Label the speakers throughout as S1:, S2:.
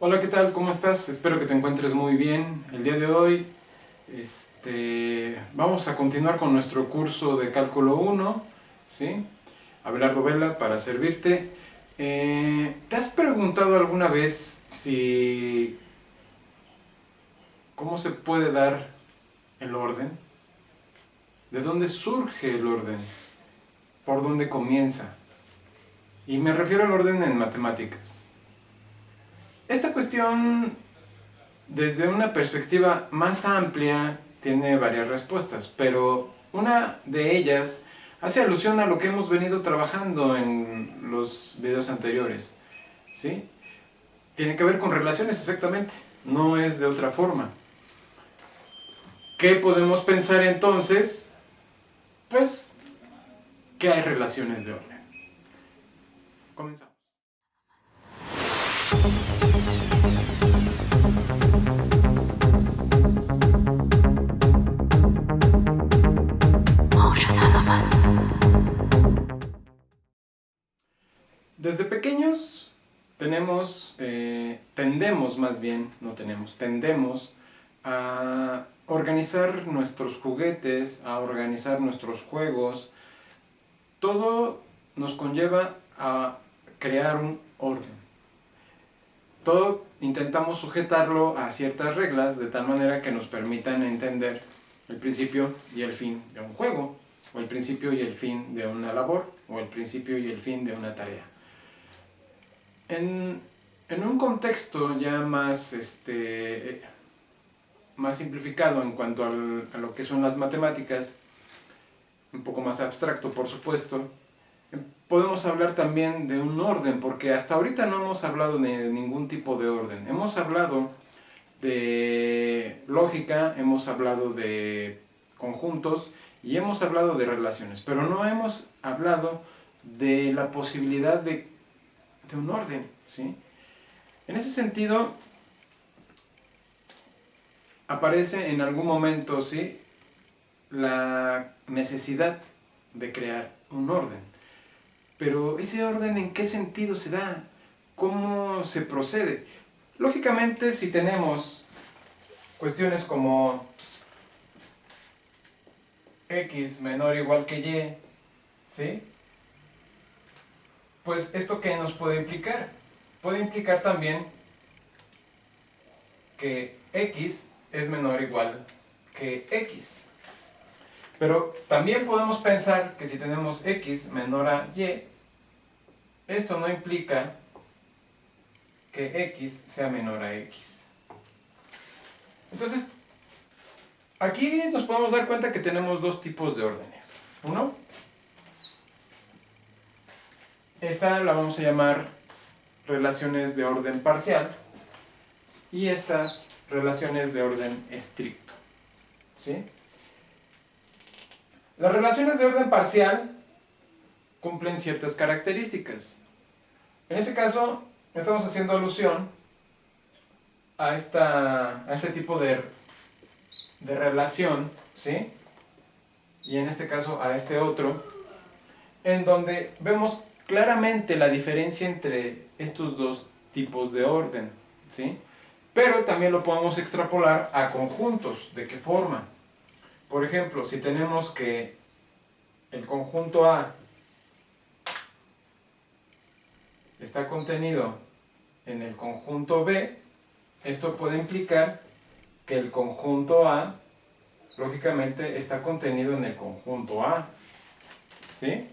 S1: Hola, ¿qué tal? ¿Cómo estás? Espero que te encuentres muy bien. El día de hoy vamos a continuar con nuestro curso de Cálculo 1, ¿sí? Abelardo Vela para servirte. ¿Te has preguntado alguna vez si cómo se puede dar el orden? ¿De dónde surge el orden? ¿Por dónde comienza? Y me refiero al orden en matemáticas. Esta cuestión, desde una perspectiva más amplia, tiene varias respuestas, pero una de ellas hace alusión a lo que hemos venido trabajando en los videos anteriores, ¿sí? Tiene que ver con relaciones exactamente, no es de otra forma. ¿Qué podemos pensar entonces? Pues que hay relaciones de orden. Comenzamos. Desde pequeños tendemos más bien, no tenemos, tendemos a organizar nuestros juguetes, a organizar nuestros juegos. Todo nos conlleva a crear un orden. Todo intentamos sujetarlo a ciertas reglas de tal manera que nos permitan entender el principio y el fin de un juego, o el principio y el fin de una labor, o el principio y el fin de una tarea. En un contexto ya más simplificado en cuanto a lo que son las matemáticas, un poco más abstracto por supuesto, podemos hablar también de un orden, porque hasta ahorita no hemos hablado de ningún tipo de orden. Hemos hablado de lógica, hemos hablado de conjuntos y hemos hablado de relaciones, pero no hemos hablado de la posibilidad de un orden, ¿sí? En ese sentido, aparece en algún momento, ¿sí?, la necesidad de crear un orden. Pero ese orden, ¿en qué sentido se da? ¿Cómo se procede? Lógicamente, si tenemos cuestiones como x menor o igual que y, ¿sí?, pues ¿esto qué nos puede implicar? Puede implicar también que x es menor o igual que x. Pero también podemos pensar que si tenemos x menor a y, esto no implica que x sea menor a x. Entonces, aquí nos podemos dar cuenta que tenemos dos tipos de órdenes. Uno, esta la vamos a llamar relaciones de orden parcial, y estas relaciones de orden estricto, ¿sí? Las relaciones de orden parcial cumplen ciertas características. En ese caso, estamos haciendo alusión a este tipo de relación, ¿sí? Y en este caso a este otro, en donde vemos claramente la diferencia entre estos dos tipos de orden, ¿sí? Pero también lo podemos extrapolar a conjuntos. ¿De qué forma? Por ejemplo, si tenemos que el conjunto A está contenido en el conjunto B, esto puede implicar que el conjunto A, lógicamente, está contenido en el conjunto A, ¿sí?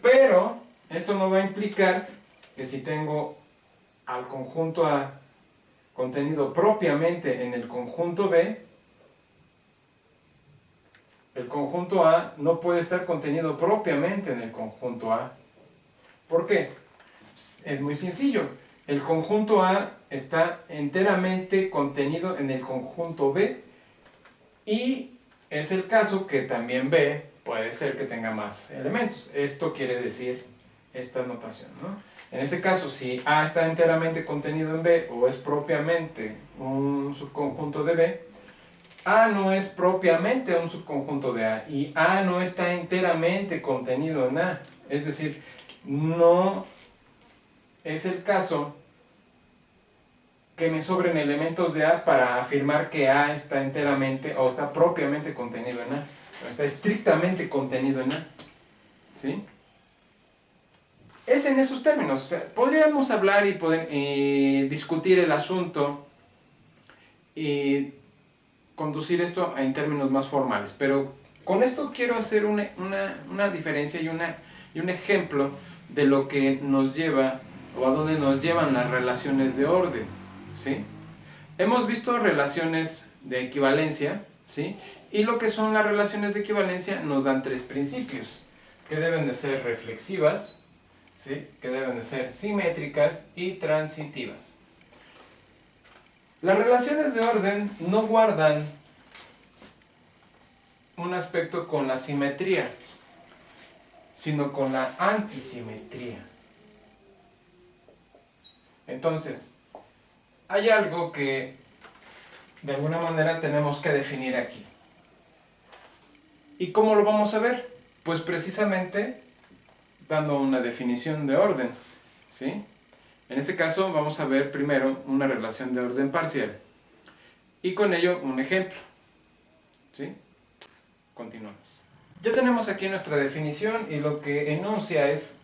S1: Pero esto no va a implicar que si tengo al conjunto A contenido propiamente en el conjunto B, el conjunto A no puede estar contenido propiamente en el conjunto A. ¿Por qué? Es muy sencillo. El conjunto A está enteramente contenido en el conjunto B, y es el caso que también B puede ser que tenga más elementos. Esto quiere decir esta notación, ¿no? En ese caso, si A está enteramente contenido en B o es propiamente un subconjunto de B, A no es propiamente un subconjunto de A, y A no está enteramente contenido en A. Es decir, no es el caso que me sobren elementos de A para afirmar que A está enteramente o está propiamente contenido en A, o está estrictamente contenido en A, ¿sí? Es en esos términos, o sea, podríamos hablar y poder discutir el asunto y conducir esto en términos más formales, pero con esto quiero hacer una diferencia y un ejemplo de lo que nos lleva o a dónde nos llevan las relaciones de orden, ¿sí? Hemos visto relaciones de equivalencia, ¿sí? Y lo que son las relaciones de equivalencia nos dan tres principios, que deben de ser reflexivas, ¿sí? Que deben de ser simétricas y transitivas. Las relaciones de orden no guardan un aspecto con la simetría, sino con la antisimetría. Entonces, hay algo que de alguna manera tenemos que definir aquí. ¿Y cómo lo vamos a ver? Pues precisamente dando una definición de orden, ¿sí? En este caso vamos a ver primero una relación de orden parcial y con ello un ejemplo, ¿sí? Continuamos. Ya tenemos aquí nuestra definición y lo que enuncia es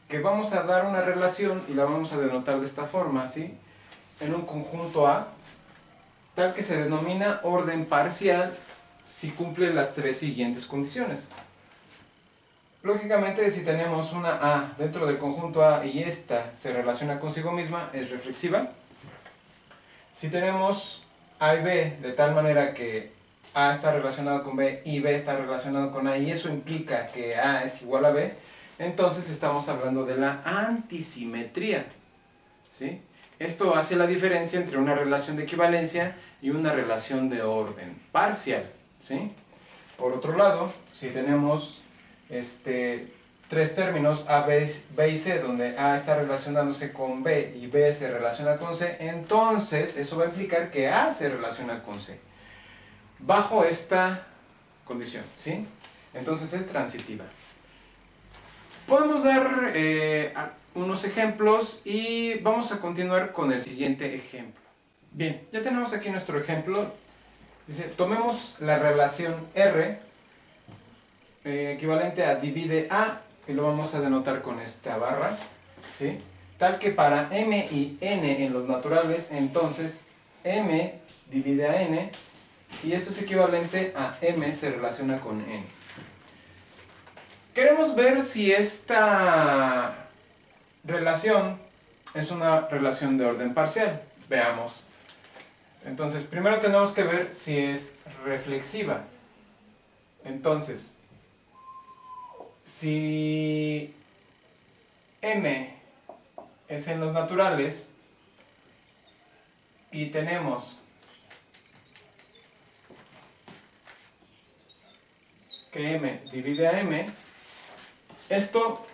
S1: que vamos a dar una relación y la vamos a denotar de esta forma, ¿sí? En un conjunto A, tal que se denomina orden parcial si cumple las tres siguientes condiciones. Lógicamente, si tenemos una A dentro del conjunto A y esta se relaciona consigo misma, es reflexiva. Si tenemos A y B de tal manera que A está relacionado con B y B está relacionado con A y eso implica que A es igual a B, entonces estamos hablando de la antisimetría, ¿sí? Esto hace la diferencia entre una relación de equivalencia y una relación de orden parcial, ¿sí? Por otro lado, si tenemos tres términos A, B y C, donde A está relacionándose con B y B se relaciona con C, entonces eso va a implicar que A se relaciona con C, bajo esta condición, ¿sí? Entonces es transitiva. Podemos dar unos ejemplos y vamos a continuar con el siguiente ejemplo. Bien, ya tenemos aquí nuestro ejemplo. Dice, tomemos la relación R equivalente a divide A y lo vamos a denotar con esta barra, ¿sí? Tal que para M y N en los naturales, entonces M divide a N y esto es equivalente a M se relaciona con N. Queremos ver si esta relación es una relación de orden parcial. Veamos. Entonces, primero tenemos que ver si es reflexiva. Entonces, si M es en los naturales y tenemos que M divide a M, ¿esto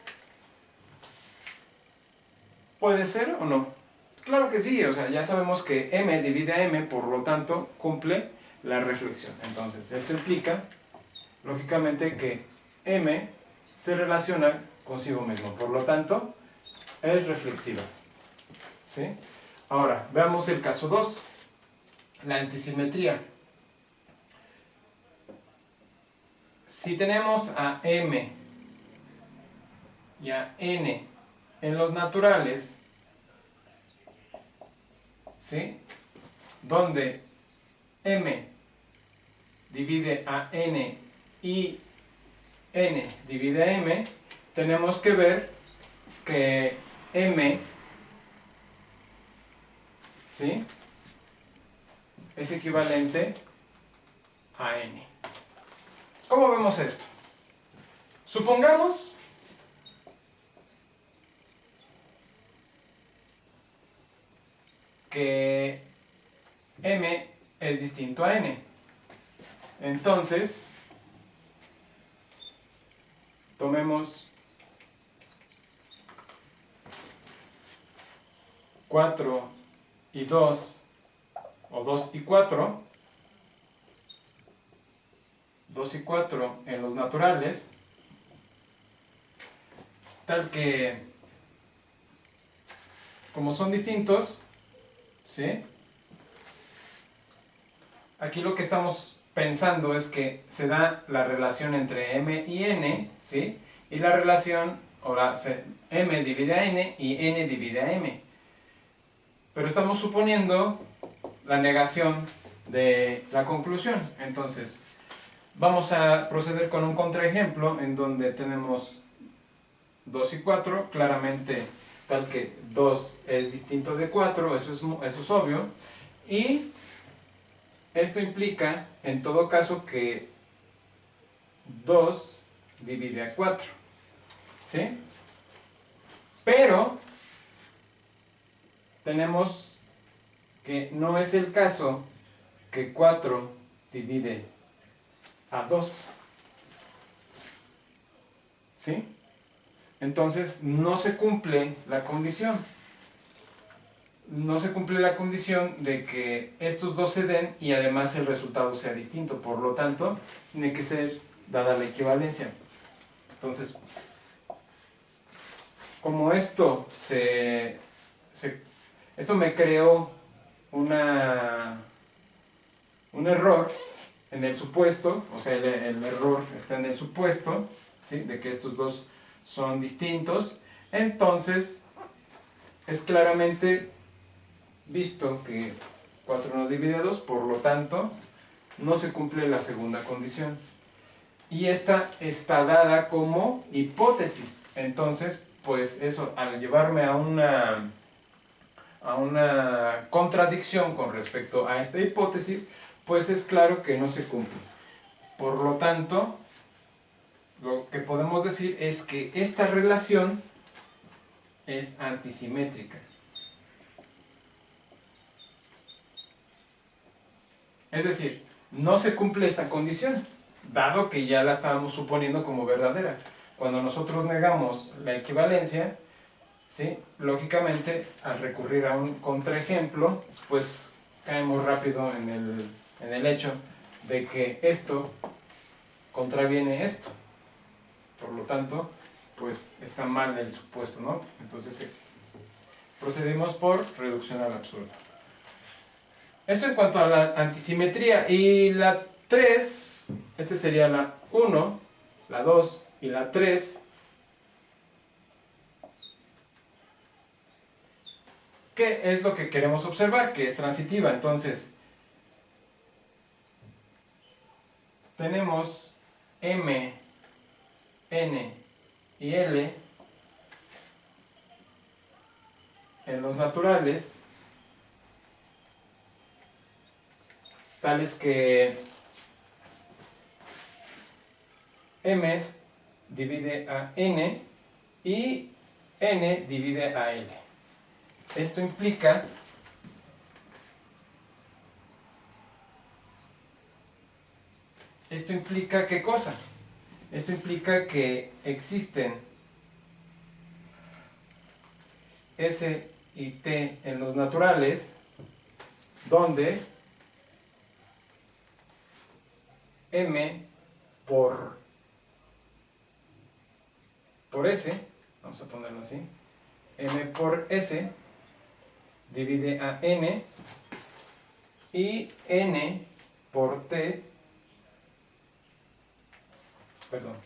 S1: puede ser o no? Claro que sí, o sea, ya sabemos que M divide a M, por lo tanto, cumple la reflexión. Entonces, esto implica, lógicamente, que M se relaciona consigo mismo, por lo tanto, es reflexiva, ¿sí? Ahora, veamos el caso 2, la antisimetría. Si tenemos a M y a N en los naturales, ¿sí? Donde M divide a N y N divide a M, tenemos que ver que M, ¿sí?, es equivalente a N. ¿Cómo vemos esto? Supongamos que M es distinto a N. Entonces, tomemos 4 y 2, o 2 y 4, 2 y 4 en los naturales, tal que, como son distintos, ¿sí? Aquí lo que estamos pensando es que se da la relación entre m y n, ¿sí? Y la relación, m divide a n y n divide a m. Pero estamos suponiendo la negación de la conclusión. Entonces, vamos a proceder con un contraejemplo en donde tenemos 2 y 4, claramente tal que 2 es distinto de 4, eso es obvio. Y esto implica, en todo caso, que 2 divide a 4, ¿sí? Pero tenemos que no es el caso que 4 divide a 2, ¿sí? Entonces no se cumple la condición. No se cumple la condición de que estos dos se den y además el resultado sea distinto. Por lo tanto, tiene que ser dada la equivalencia. Entonces, como esto esto me creó un error en el supuesto, o sea, el error está en el supuesto, ¿sí?, de que estos dos son distintos, entonces es claramente visto que 4 no divide a 2, por lo tanto no se cumple la segunda condición. Y esta está dada como hipótesis. Entonces, pues eso, al llevarme a una contradicción con respecto a esta hipótesis, pues es claro que no se cumple. Por lo tanto, lo que podemos decir es que esta relación es antisimétrica. Es decir, no se cumple esta condición, dado que ya la estábamos suponiendo como verdadera. Cuando nosotros negamos la equivalencia, ¿sí?, lógicamente, al recurrir a un contraejemplo, pues caemos rápido en el hecho de que esto contraviene esto. Por lo tanto, pues está mal el supuesto, ¿no? Entonces, procedimos por reducción al absurdo. Esto en cuanto a la antisimetría. Y la 3, esta sería la 1, la 2 y la 3. ¿Qué es lo que queremos observar? Que es transitiva. Entonces, tenemos M, N y L en los naturales, tales que M divide a N y N divide a L. Esto implica ¿qué cosa? Esto implica que existen S y T en los naturales, donde M por S, vamos a ponerlo así, M por S divide a N y N por T, perdón,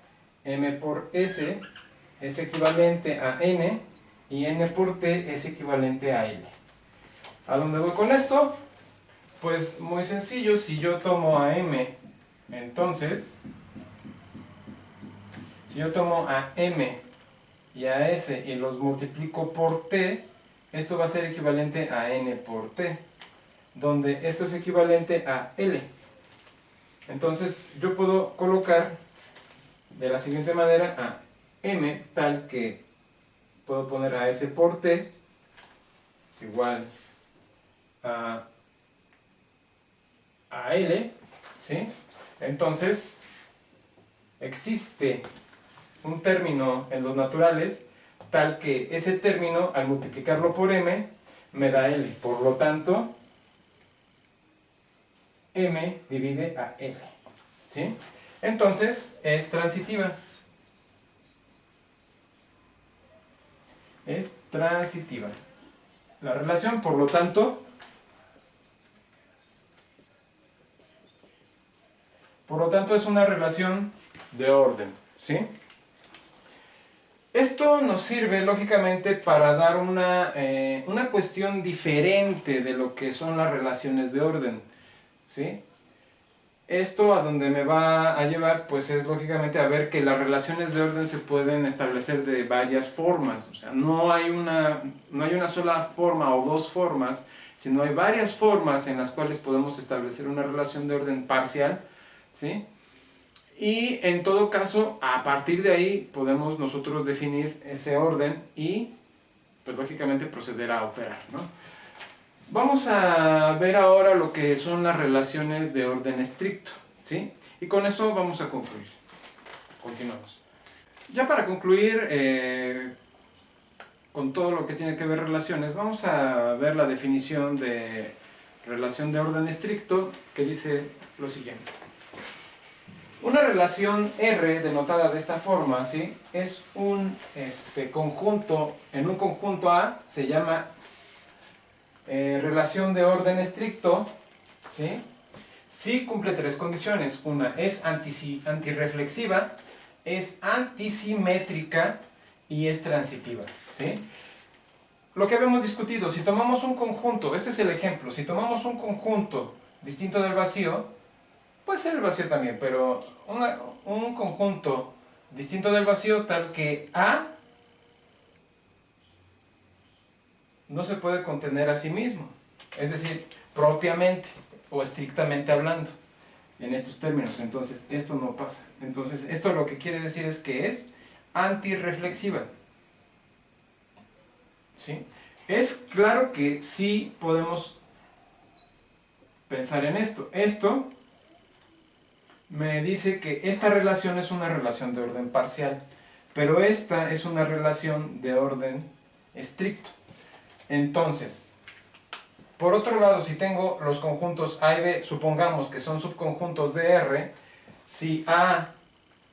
S1: M por S es equivalente a N y N por T es equivalente a L. ¿A dónde voy con esto? Pues muy sencillo, si yo tomo a M, entonces, si yo tomo a M y a S y los multiplico por T, esto va a ser equivalente a N por T, donde esto es equivalente a L. Entonces yo puedo colocar de la siguiente manera a M, tal que puedo poner a S por T igual a L, ¿sí? Entonces existe un término en los naturales tal que ese término, al multiplicarlo por M, me da L. Por lo tanto, M divide a L, ¿sí? Entonces es transitiva. Es transitiva. La relación, por lo tanto, Por lo tanto, es una relación de orden, ¿sí? Esto nos sirve, lógicamente, para dar una cuestión diferente de lo que son las relaciones de orden, ¿sí? Esto a donde me va a llevar, pues es lógicamente a ver que las relaciones de orden se pueden establecer de varias formas. O sea, no hay una sola forma o dos formas, sino hay varias formas en las cuales podemos establecer una relación de orden parcial, ¿sí? Y en todo caso, a partir de ahí podemos nosotros definir ese orden y, pues lógicamente, proceder a operar, ¿no? Vamos a ver ahora lo que son las relaciones de orden estricto, ¿sí? Y con eso vamos a concluir. Continuamos. Ya para concluir con todo lo que tiene que ver relaciones, vamos a ver la definición de relación de orden estricto, que dice lo siguiente. Una relación R, denotada de esta forma, ¿sí? Es un conjunto, en un conjunto A se llama relación de orden estricto, ¿sí? Si cumple tres condiciones. Una, es antirreflexiva, es antisimétrica y es transitiva, ¿sí? Lo que habíamos discutido, si tomamos un conjunto, este es el ejemplo, si tomamos un conjunto distinto del vacío, puede ser el vacío también, pero un conjunto distinto del vacío tal que A no se puede contener a sí mismo, es decir, propiamente o estrictamente hablando, en estos términos. Entonces, esto no pasa. Entonces, esto lo que quiere decir es que es antirreflexiva, ¿sí? Es claro que sí podemos pensar en esto. Esto me dice que esta relación es una relación de orden parcial, pero esta es una relación de orden estricto. Entonces, por otro lado, si tengo los conjuntos A y B, supongamos que son subconjuntos de R, si A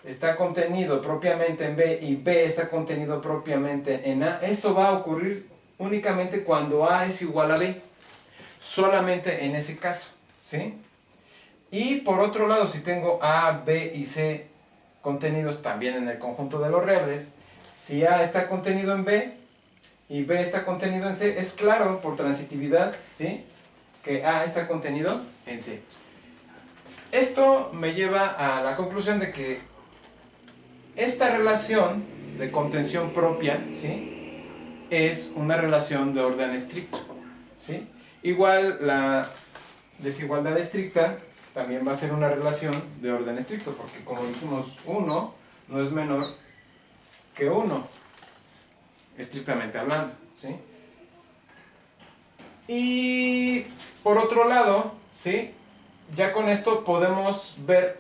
S1: está contenido propiamente en B y B está contenido propiamente en A, esto va a ocurrir únicamente cuando A es igual a B, solamente en ese caso, ¿sí? Y por otro lado, si tengo A, B y C contenidos también en el conjunto de los reales, si A está contenido en B y B está contenido en C, es claro por transitividad, ¿sí?, que A está contenido en C. Esto me lleva a la conclusión de que esta relación de contención propia, ¿sí?, es una relación de orden estricto, ¿sí? Igual la desigualdad estricta también va a ser una relación de orden estricto, porque como dijimos, 1 no es menor que 1, estrictamente hablando, ¿sí? Y por otro lado, ¿sí?, ya con esto podemos ver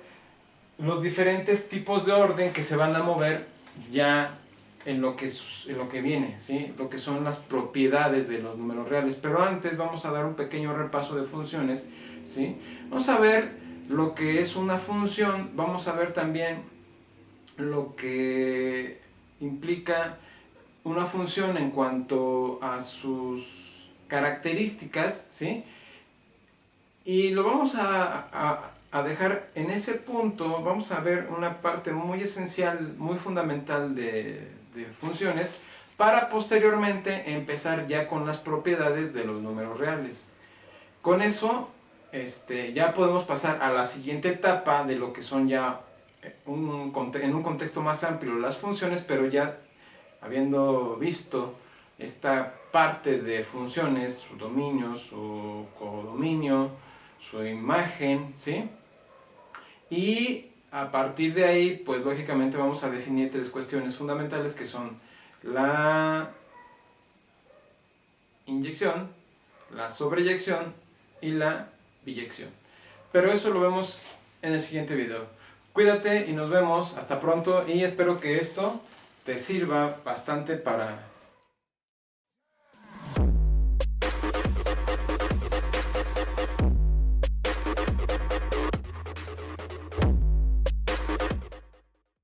S1: los diferentes tipos de orden que se van a mover ya en lo que viene, ¿sí?, lo que son las propiedades de los números reales. Pero antes vamos a dar un pequeño repaso de funciones, ¿sí? Vamos a ver lo que es una función, vamos a ver también lo que implica una función en cuanto a sus características, ¿sí? Y lo vamos a dejar en ese punto. Vamos a ver una parte muy esencial, muy fundamental de funciones, para posteriormente empezar ya con las propiedades de los números reales. Con eso ya podemos pasar a la siguiente etapa de lo que son ya en un contexto más amplio las funciones, pero ya habiendo visto esta parte de funciones, su dominio, su codominio, su imagen, ¿sí? Y a partir de ahí, pues lógicamente vamos a definir tres cuestiones fundamentales, que son la inyección, la sobreyección y la biyección. Pero eso lo vemos en el siguiente video. Cuídate y nos vemos. Hasta pronto, y espero que esto te sirva bastante para